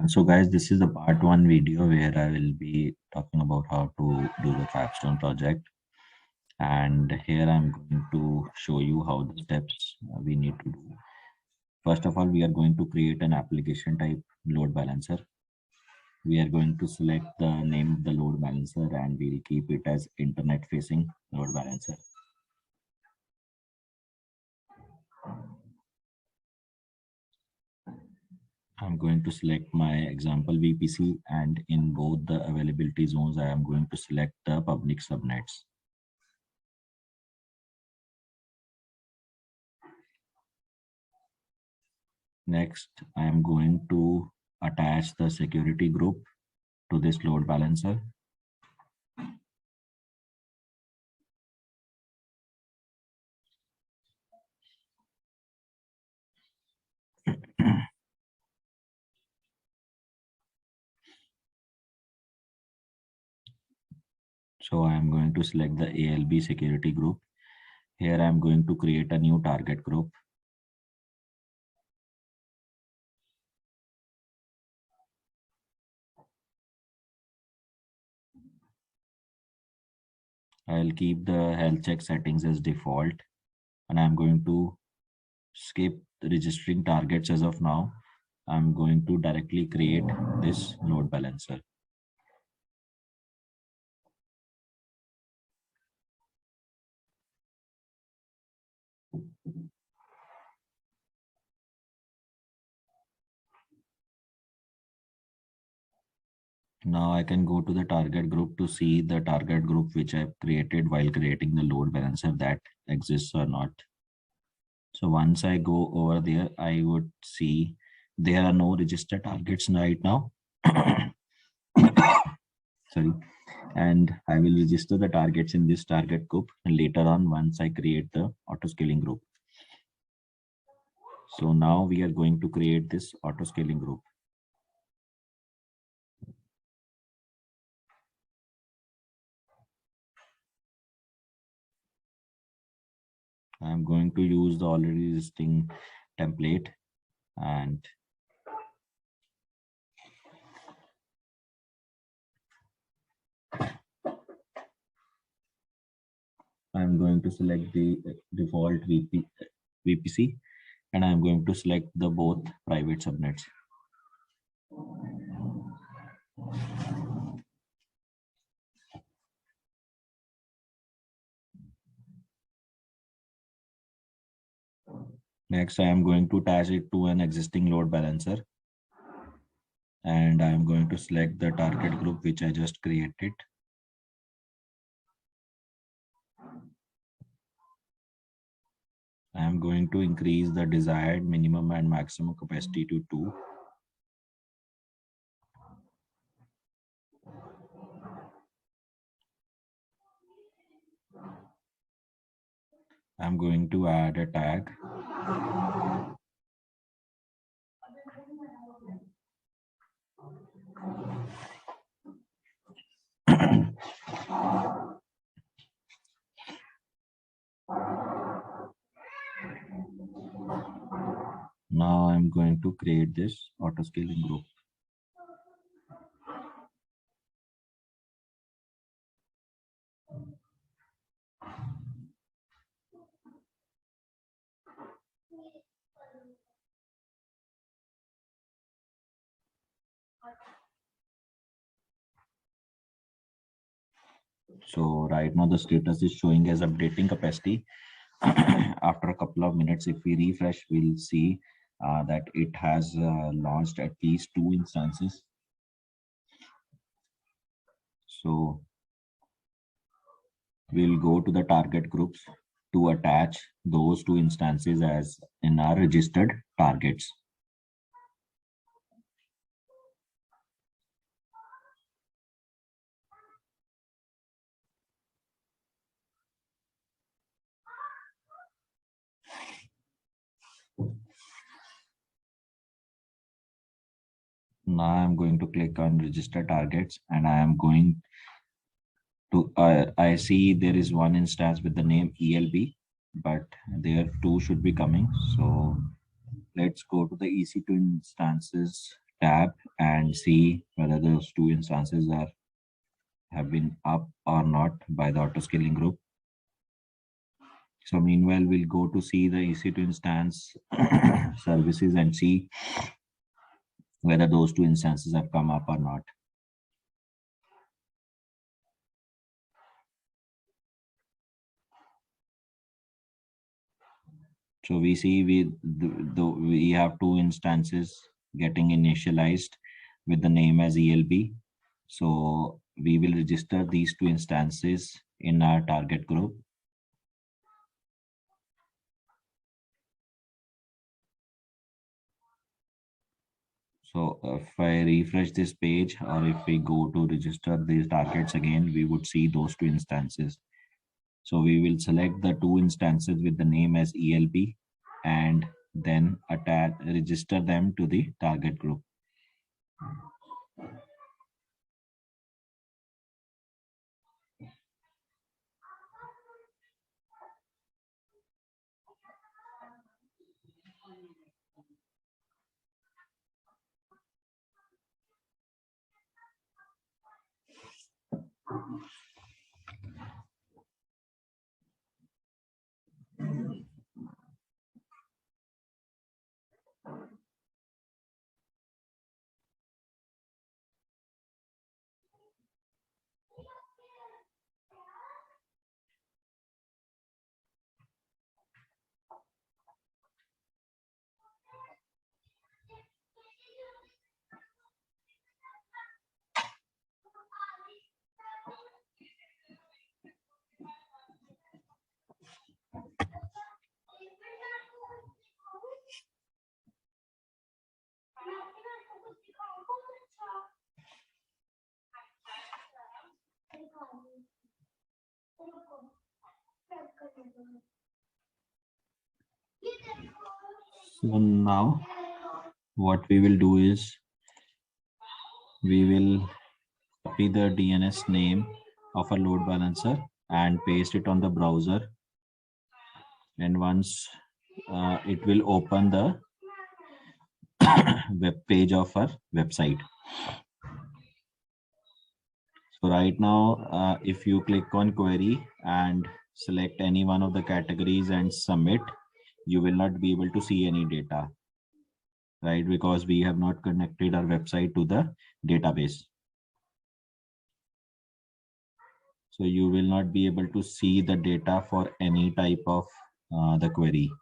So guys, this is the part one video where I will be talking about how to do the capstone project. And here I'm going to show you how the steps we need to do. First of all, we are going to create an application type load balancer. We are going to select the name of the load balancer and we'll keep it as internet facing load balancer. I'm going to select my example VPC, and in both the availability zones, I am going to select the public subnets. Next, I am going to attach the security group to this load balancer. So I am going to select the ALB security group. Here I am going to create a new target group. I'll keep the health check settings as default, and I'm going to skip registering targets as of now. I'm going to directly create this load balancer. Now I can go to the target group to see the target group which I've created while creating the load balancer, that exists or not. So once I go over there, I would see there are no registered targets right now. Sorry. And I will register the targets in this target group later on once I create the auto scaling group. So now we are going to create this auto scaling group. I'm going to use the already existing template, and I'm going to select the default VPC, and I'm going to select the both private subnets. Next, I am going to attach it to an existing load balancer, and I am going to select the target group which I just created. I am going to increase the desired minimum and maximum capacity to 2. I'm going to add a tag. Now I'm going to create this auto scaling group. So right now the status is showing as updating capacity. After a couple of minutes, if we refresh, we'll see that it has launched at least 2 instances. So we'll go to the target groups to attach those 2 instances as in our registered targets. Now I'm going to click on register targets, and I am going to, I see there is one instance with the name ELB, but there 2 should be coming. So let's go to the EC2 instances tab and see whether those two instances have been up or not by the auto scaling group. So meanwhile, we'll go to see the EC2 instance services and see whether those two instances have come up or not. So we see we have two instances getting initialized with the name as ELB. So we will register these two instances in our target group. So if I refresh this page, or if we go to register these targets again, we would see those two instances. So we will select the two instances with the name as ELB and then register them to the target group. So now what we will do is we will copy the DNS name of a load balancer and paste it on the browser. And once it will open the web page of our website. So right now, if you click on query and select any one of the categories and submit, you will not be able to see any data, right? Because we have not connected our website to the database. So you will not be able to see the data for any type of the query.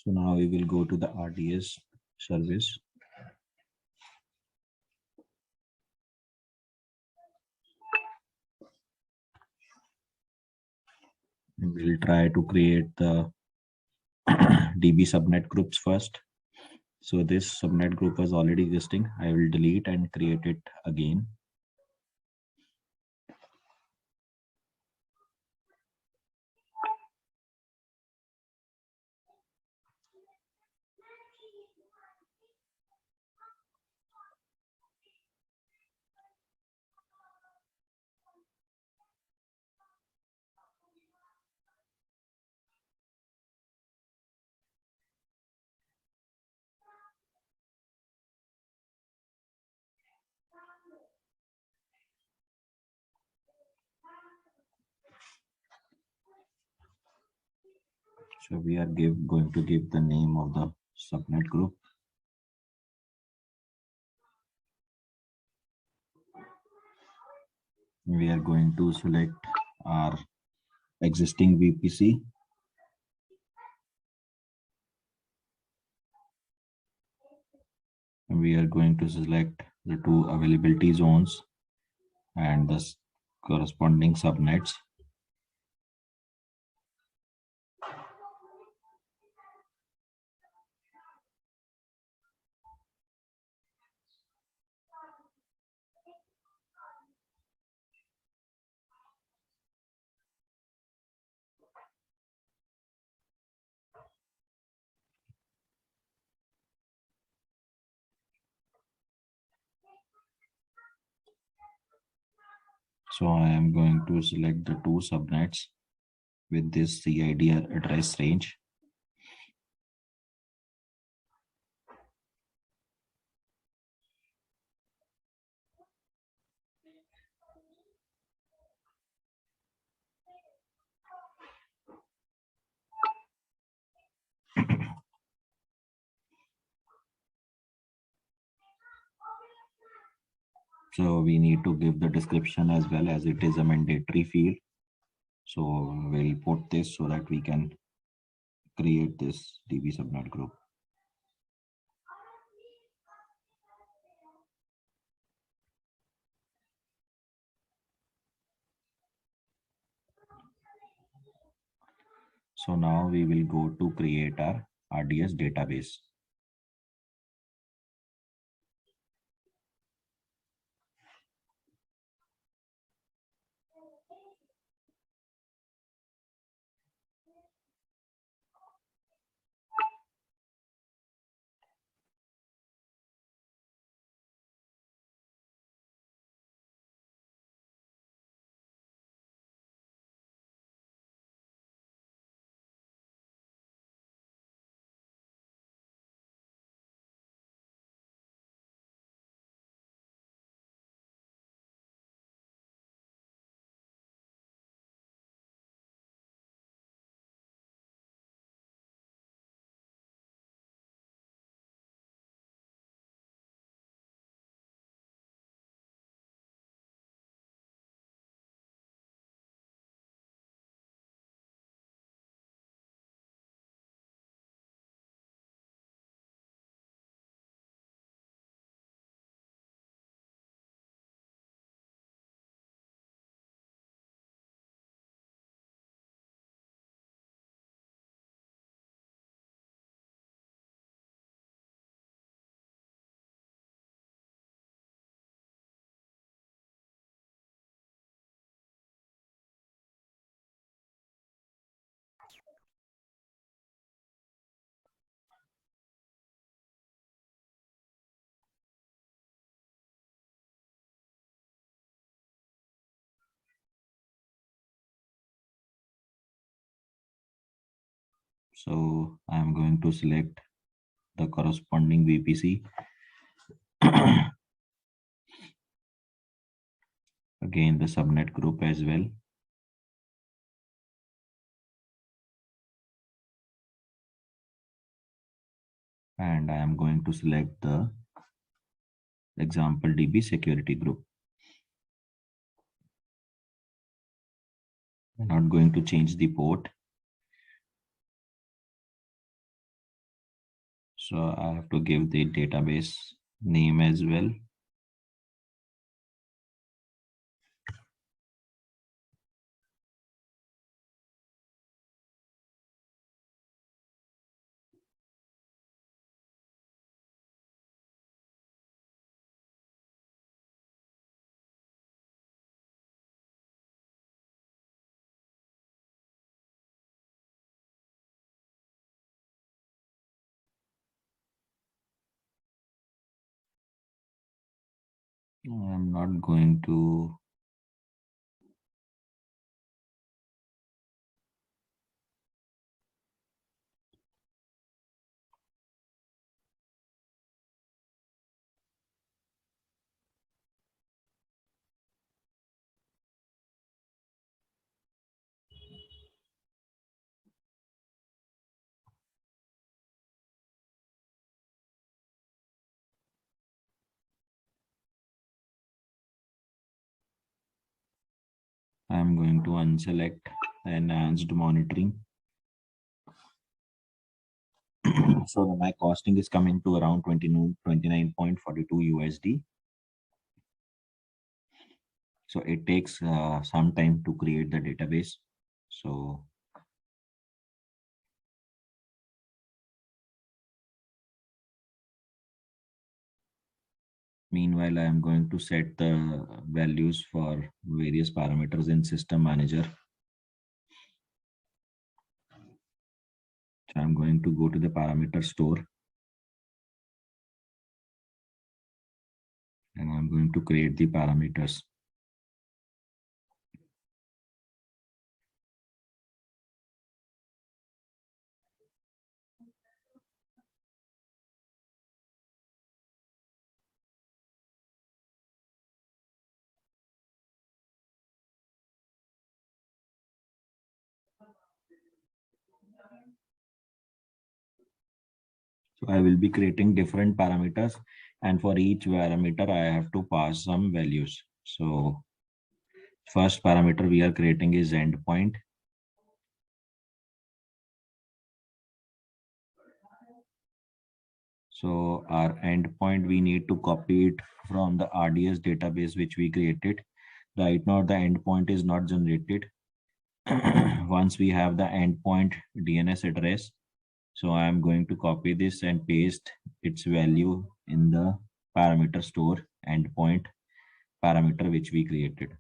So now we will go to the RDS service. And we'll try to create the DB subnet groups first. So this subnet group was already existing. I will delete and create it again. So we are going to give the name of the subnet group. We are going to select our existing VPC. We are going to select the two availability zones and the corresponding subnets. So I am going to select the two subnets with this CID address range. So we need to give the description as well, as it is a mandatory field. So we'll put this so that we can create this DB subnet group. So now we will go to create our RDS database. So I'm going to select the corresponding VPC. Again, the subnet group as well. And I am going to select the example DB security group. I'm not going to change the port. So I have to give the database name as well. I'm not going to I'm going to unselect enhanced monitoring. So my costing is coming to around 29.42 USD. So it takes some time to create the database. So meanwhile, I am going to set the values for various parameters in System Manager. So I'm going to go to the parameter store. And I'm going to create the parameters. So I will be creating different parameters, and for each parameter, I have to pass some values. So first parameter we are creating is endpoint. So our endpoint, we need to copy it from the RDS database which we created. Right now, the endpoint is not generated. Once we have the endpoint DNS address, so I am going to copy this and paste its value in the parameter store endpoint parameter which we created.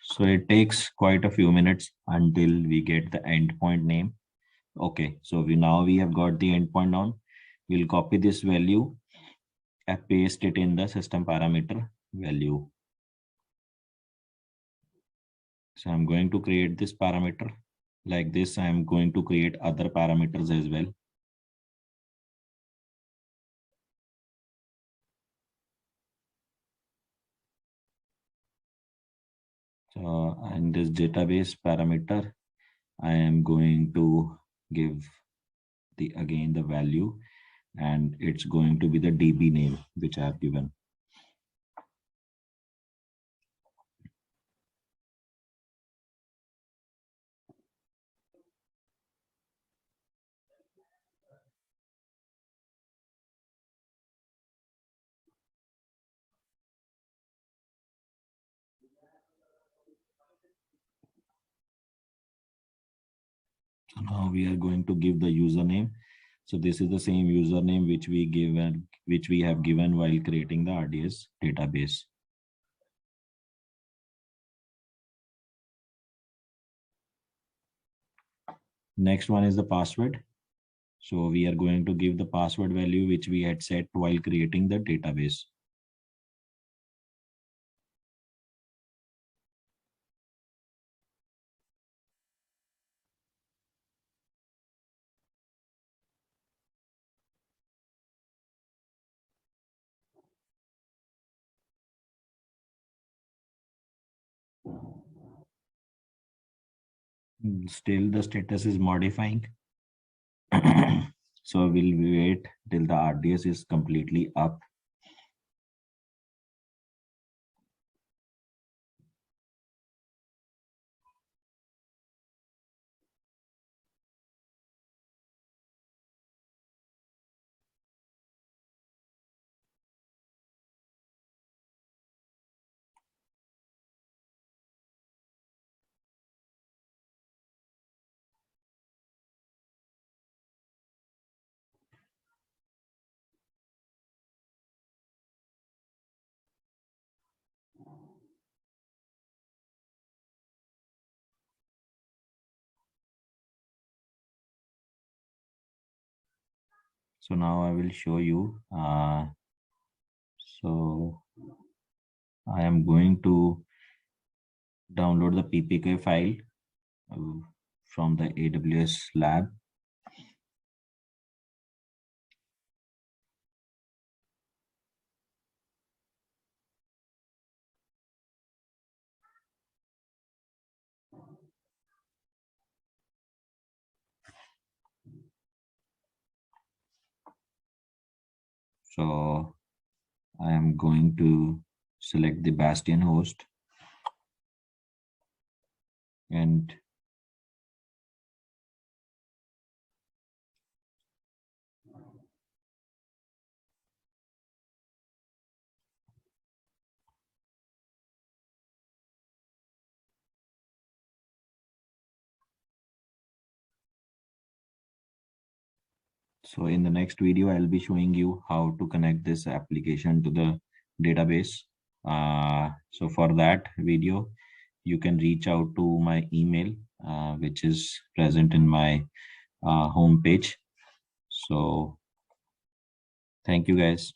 So it takes quite a few minutes until we get the endpoint name. Okay, so we have got the endpoint on. We'll copy this value and paste it in the system parameter value. So I'm going to create this parameter. Like this, I'm going to create other parameters as well. So in this database parameter, I am going to give again the value, and it's going to be the DB name which I have given. So now we are going to give the username. So this is the same username which we have given while creating the RDS database. Next one is the password. So we are going to give the password value which we had set while creating the database. Still the status is modifying. So we'll wait till the RDS is completely up. So now I will show you. So I am going to download the PPK file from the AWS lab. So I am going to select the Bastion host and so in the next video, I'll be showing you how to connect this application to the database. So for that video, you can reach out to my email, which is present in my home page. So thank you guys.